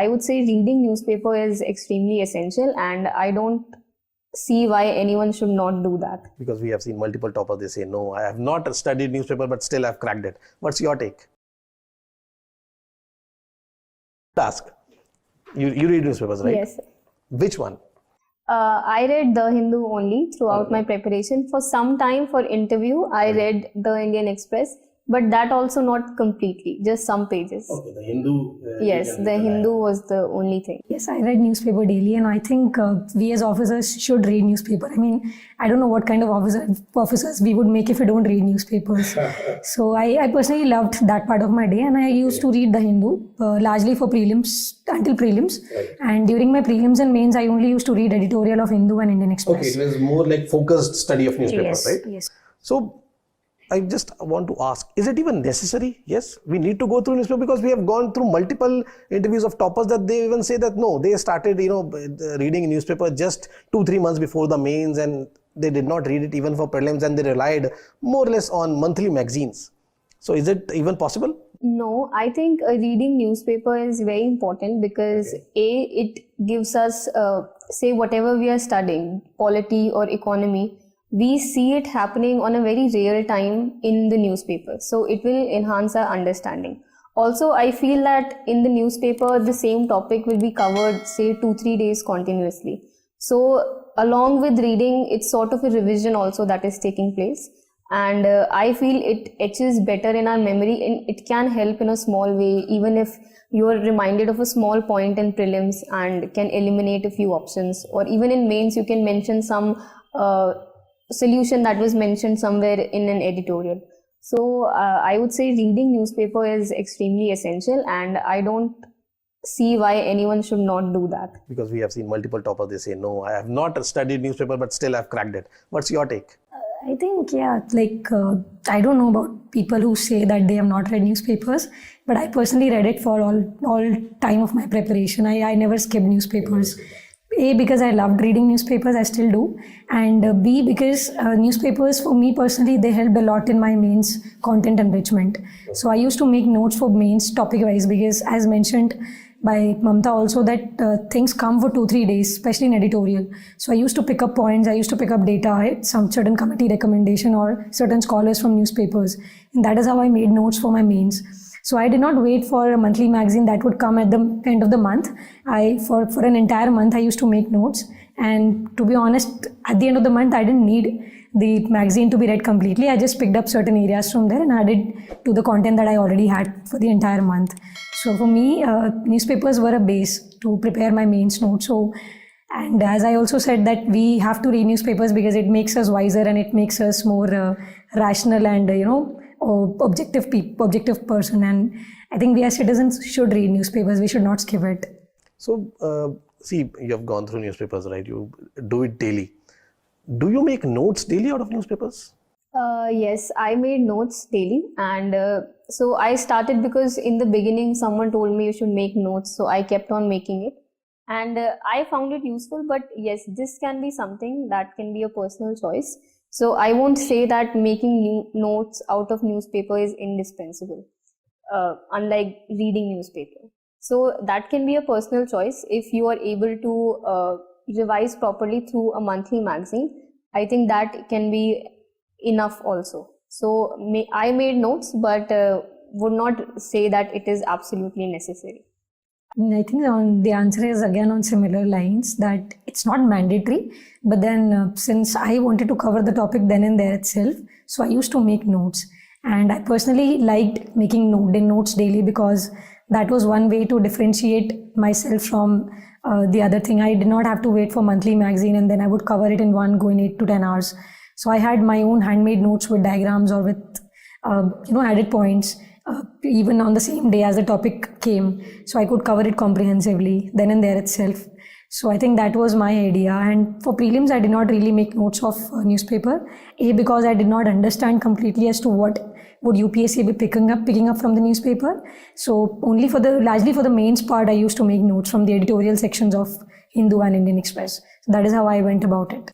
I would say reading newspaper is extremely essential, and I don't see why anyone should not do that. Because we have seen multiple toppers, they say, no, I have not studied newspaper, but still I've cracked it. What's your take? Ask. You read newspapers, right? Yes. Which one? I read The Hindu only throughout my preparation. For some time for interview, I read The Indian Express, but that also not completely, just some pages. Okay, The Hindu. Yes, The Hindu was the only thing. Yes, I read newspaper daily, and I think we as officers should read newspaper. I mean, I don't know what kind of officers we would make if we don't read newspapers. So I personally loved that part of my day, and I used to read The Hindu largely for prelims, until prelims. Right. And during my prelims and mains, I only used to read editorial of Hindu and Indian Express. Okay, it was more like focused study of newspapers, Yes, right? yes. So, I just want to ask, is it even necessary? Yes, we need to go through newspaper, because we have gone through multiple interviews of toppers that they even say that no, they started, reading newspaper just 2-3 months before the mains, and they did not read it even for prelims, and they relied more or less on monthly magazines. So is it even possible? No, I think reading newspaper is very important because it gives us, say whatever we are studying, polity or economy, we see it happening on a very real time in the newspaper. So it will enhance our understanding. Also, I feel that in the newspaper, the same topic will be covered, say 2-3 days continuously. So along with reading, it's sort of a revision also that is taking place. And I feel it etches better in our memory, and it can help in a small way, even if you are reminded of a small point in prelims and can eliminate a few options, or even in mains you can mention some solution that was mentioned somewhere in an editorial. So I would say reading newspaper is extremely essential, and I don't see why anyone should not do that. Because we have seen multiple toppers, they say, no, I have not studied newspaper, but still I've cracked it. What's your take? I think, yeah, I don't know about people who say that they have not read newspapers, but I personally read it for all time of my preparation. I never skipped newspapers. A, because I loved reading newspapers, I still do. And B, because newspapers, for me personally, they helped a lot in my mains content enrichment. So I used to make notes for mains topic-wise, because as mentioned by Mamta also, that things come for 2-3 days, especially in editorial. So I used to pick up points, I used to pick up data, some certain committee recommendation or certain scholars from newspapers. And that is how I made notes for my mains. So I did not wait for a monthly magazine that would come at the end of the month. For an entire month, I used to make notes. And to be honest, at the end of the month, I didn't need the magazine to be read completely. I just picked up certain areas from there and added to the content that I already had for the entire month. So for me, newspapers were a base to prepare my mains notes. And as I also said, that we have to read newspapers because it makes us wiser and it makes us more rational and, objective person. And I think we as citizens should read newspapers. We should not skip it. So, see, you have gone through newspapers, right? You do it daily. Do you make notes daily out of newspapers? Yes, I made notes daily, and so I started because in the beginning someone told me you should make notes, so I kept on making it, and I found it useful. But yes, this can be something that can be a personal choice. So I won't say that making new notes out of newspaper is indispensable, unlike reading newspaper. So that can be a personal choice. If you are able to revise properly through a monthly magazine, I think that can be enough also. So I made notes, but would not say that it is absolutely necessary. I think the answer is again on similar lines, that it's not mandatory, but then since I wanted to cover the topic then and there itself, so I used to make notes. And I personally liked making notes daily because that was one way to differentiate myself from the other thing. I did not have to wait for monthly magazine and then I would cover it in one go in 8 to 10 hours. So I had my own handmade notes with diagrams or with added points. Even on the same day as the topic came, so I could cover it comprehensively then and there itself. So I think that was my idea. And for prelims, I did not really make notes of newspaper. A, because I did not understand completely as to what would UPSC be picking up from the newspaper. So only largely for the mains part, I used to make notes from the editorial sections of Hindu and Indian Express. So that is how I went about it.